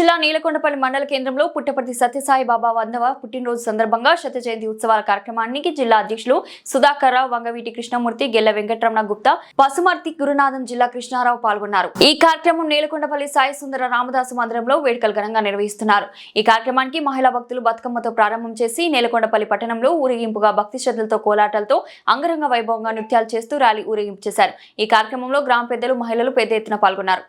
జిల్లా నీలకొండపల్లి మండల కేంద్రంలో పుట్టపర్తి సత్యసాయి బాబా 100వ పుట్టినరోజు సందర్భంగా శత జయంతి ఉత్సవాల కార్యక్రమానికి జిల్లా అధ్యక్షులు సుధాకర్ రావు, వంగవీటి కృష్ణమూర్తి, గెల్ల వెంకటరమణ గుప్తా, పసుమర్తి గురునాథం జిల్లా కృష్ణారావు పాల్గొన్నారు. ఈ కార్యక్రమం నీలకొండపల్లి సాయి సుందర రామదాసు మందిరంలో వేడుకలు ఘనంగా నిర్వహిస్తున్నారు. ఈ కార్యక్రమానికి మహిళా భక్తులు బతుకమ్మతో ప్రారంభం చేసి నీలకొండపల్లి పట్టణంలో ఊరేగింపుగా భక్తి శ్రద్ధలతో కోలాటాలతో అంగరంగ వైభవంగా నృత్యాలు చేస్తూ ర్యాలీ ఊరేగింపు చేశారు. ఈ కార్యక్రమంలో గ్రామ పెద్దలు, మహిళలు పెద్ద ఎత్తున పాల్గొన్నారు.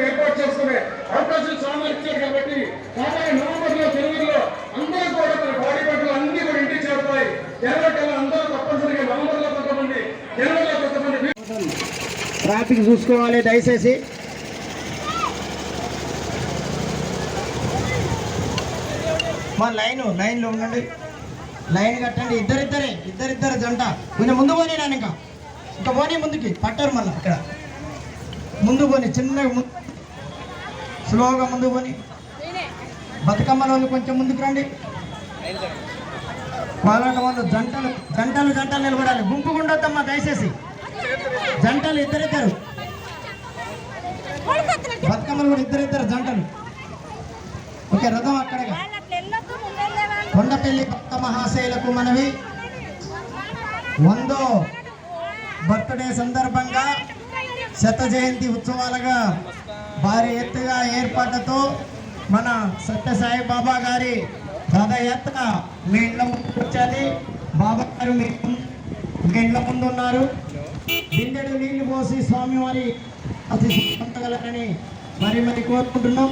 ఏర్పాటు చేసుకునే అవకాశం స్వామి ఇచ్చారు కాబట్టి నవంబర్లో తెలుగులో అందరూ కూడా బాడీ బట్టలు అన్ని కూడా ఇంటికి చేరుతాయి. జనవరి అందరూ తప్పనిసరిగా నవంబర్లో కొంతమంది, జనవరిలో కొంతమంది. ట్రాఫిక్ చూసుకోవాలి దయచేసి. మా లైన్లో ఉండండి, లైన్ కట్టండి. ఇద్దరిద్దరు జంట కొంచెం ముందు పోనీ. నేను ఇంకా పోనీ ముందుకి పట్టారు. మళ్ళీ ఇక్కడ ముందు పోనీ, చిన్నగా స్లోగా ముందు పోనీ. బతుకమ్మల వాళ్ళు కొంచెం ముందుకు రండి. వాళ్ళ వాళ్ళు జంటలు నిలబడాలి. గుంపు ఉండొద్దమ్మా దయచేసి. జంటలు ఇద్దరిద్దరు, బతుకమ్మలు కూడా ఇద్దరిద్దరు జంటలు. ఓకే, రథం అక్కడగా. కొండపల్లి భక్త మహాశైలకు మనవి 100వ బర్త్డే సందర్భంగా శత జయంతి ఉత్సవాలుగా భారీ ఎత్తుగా ఏర్పాటుతో మన సత్యసాయి బాబా గారి రథయాత్ర మీ ఇండ్ల ముందు వచ్చేది. బాబా గారు మీ ఇండ్ల ముందు ఉన్నారు. బిందెడు నీళ్లు పోసి స్వామివారి అతి పొందగలరని మరి కోరుకుంటున్నాం.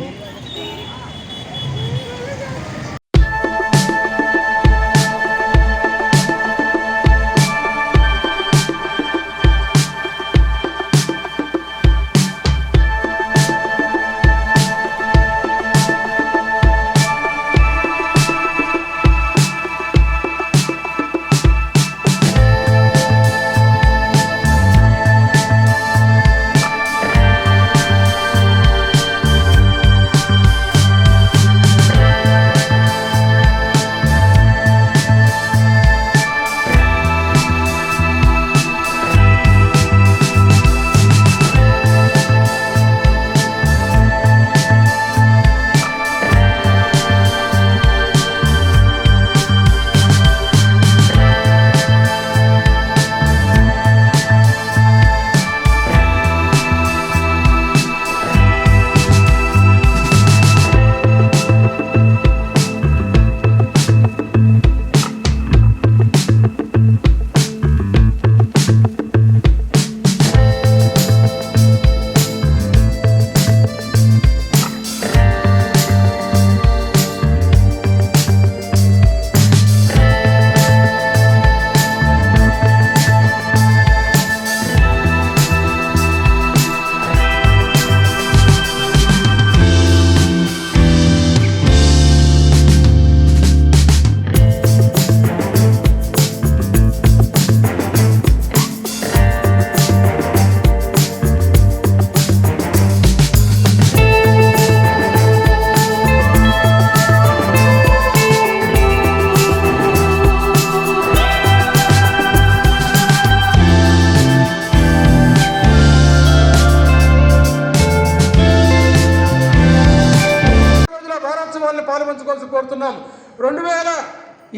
పాల్పంచుకోవాల్సి కోరుతున్నాం. 2000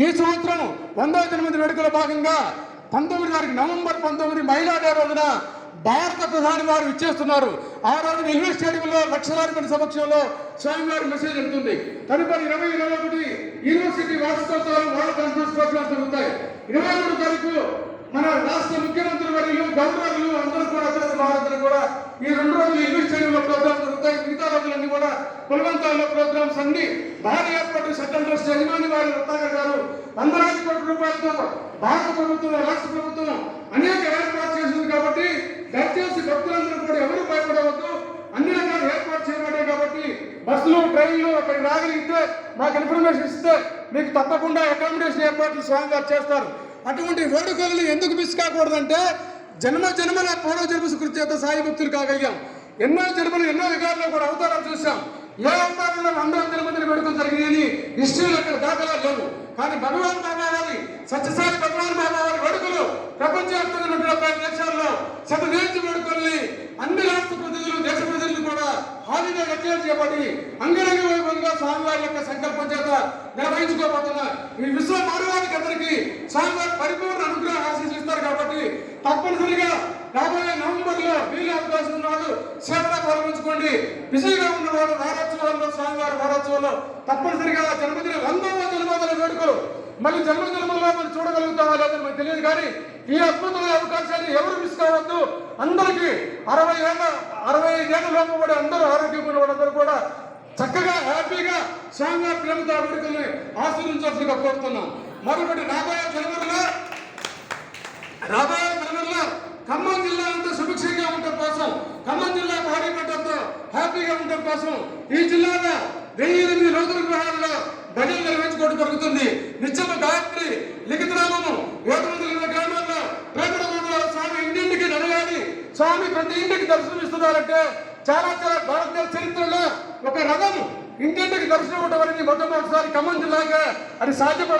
ఈ సంవత్సరం 100వ జన్మదిన వేడుకల భాగంగా 19 తారీఖు నవంబర్ 19 మహిళా డే రోజున భారత ప్రధాని వారు ఇచ్చేస్తున్నారు. ఆ రోజు నెహ్రూ స్టేడియంలో లక్షలాది మంది సమక్షంలో స్వామివారి మెసేజ్ వెళ్తుంది. తదుపరి 2021 యూనివర్సిటీ వార్షికోత్సవాలు వరల్డ్ కాన్ఫరెన్స్ ప్రోగ్రామ్స్ జరుగుతాయి. 23 తారీఖు మన రాష్ట్ర ముఖ్యమంత్రి వర్యులు, గవర్నర్లు అందరూ కూడా భారతను కూడా ఈ 2 రోజులు ఇంగ్లీష్ స్టేడియంలో ప్రోగ్రామ్స్ జరుగుతాయి. మిగతా రోజులన్నీ కూడా కులవంతాల్లో ప్రోగ్రామ్స్ అన్ని భారీ ఏర్పాటు సెంట్రల్ ట్రస్ట్ యజమాని వారి రత్నాకర్ గారు 100 కోట్ల రూపాయలతో భారత ప్రభుత్వం, రాష్ట్ర ప్రభుత్వం అనేక ఏర్పాటు చేసింది. కాబట్టి దయచేసి భక్తులందరూ కూడా ఎవరు భయపడవద్దు. అన్ని రకాలు ఏర్పాటు చేయబడ్డాయి కాబట్టి బస్సులు, ట్రైన్లు అక్కడికి రాగలిగితే మాకు ఇన్ఫర్మేషన్ ఇస్తే మీకు తప్పకుండా అకామిడేషన్ ఏర్పాట్లు స్వామి గారు చేస్తారు. అటువంటి వేడుకలను ఎందుకు మిస్ కాకూడదంటే జన్మల పూర్వ జన్మ సుకృతి చేత సాయి భక్తులు కాగలిగాం. ఎన్నో జన్మలు ఎన్నో యుగాల్లో కూడా అవతారాలు చూసాం. ఏ అవతారంలో 100 మందిని వేడుకలు జరిగినాయని హిస్టరీలో అక్కడ దాఖలా లేవు. కానీ భగవాన్ బాబా వారి సత్యసాయి భగవాన్ బాబా వారి వేడుకలు ప్రపంచవ్యాప్తంగా ఉన్న 5 దేశాల్లో శతజయంతి వేడుకల్ని అన్ని రాష్ట్ర ప్రతినిధులు దేశ ప్రతినిధులు కూడా హాలిడే డిక్లేర్ చేయబడి అంగరంగ వైభవంగా స్వామివారి యొక్క సంకల్పం చేత నిర్వహించుకోబోతున్నారు. ఈ విశ్వ మానవానికి అందరికీ స్వామివారి పరిపూర్ణ అనుగ్రహ ఆశీస్సులు ఇస్తారు. కాబట్టి తప్పనిసరిగా రాబోయే నవంబర్లో వీలు అవకాశం ఉన్నవాళ్ళు సేవలో పాల్గొంచుకోండి. బిజీగా ఉన్న వాళ్ళు వారోత్సవాల్లో స్వామివారి వారోత్సవాల్లో తప్పనిసరిగా జన్మదిన 100వ జన్మదిన వేడుకలు మళ్ళీ జన్మదినంలో మనం చూడగలుగుతామా లేదని మనకు తెలియదు. కానీ ఈ అద్భుతమైన అవకాశాన్ని ఎవరు మిస్ కావద్దు. అందరికీ 65 ఏళ్ళ లోపు పడి అందరూ ఆరోగ్యంగా ఉన్న వాళ్ళందరూ కూడా చక్కగా హ్యాపీగా స్వామివారి ప్రేమతో ఆ వేడుకల్ని ఆశీర్వించాల్సిందిగా కోరుతున్నాం. మరొకటి రాబోయే జనవరిలో ఖమ్మం జిల్లా అంతా సుభిక్షంగా ఉండటం కోసం, ఖమ్మం జిల్లా భారీ పట్టంతో హ్యాపీగా ఉండటం కోసం ఈ జిల్లాలో 1008 రోజుల విహారంలో భజనలు నిర్వహించుకోవడం జరుగుతుంది. నిత్యమ గాయత్రి లిఖితనామము 720 గ్రామాల్లో ప్రేమలో స్వామి ఇంటింటికి నడవాలి. స్వామి ప్రతి ఇంటికి దర్శనం ఇస్తున్నారంటే చాలా భారతదేశ చరిత్రలో ఒక రథం ఇంటింటికి దర్శనం ఇవ్వడం అనేది మొట్టమొదటిసారి ఖమ్మం జిల్లాగా అది సాధ్యపడ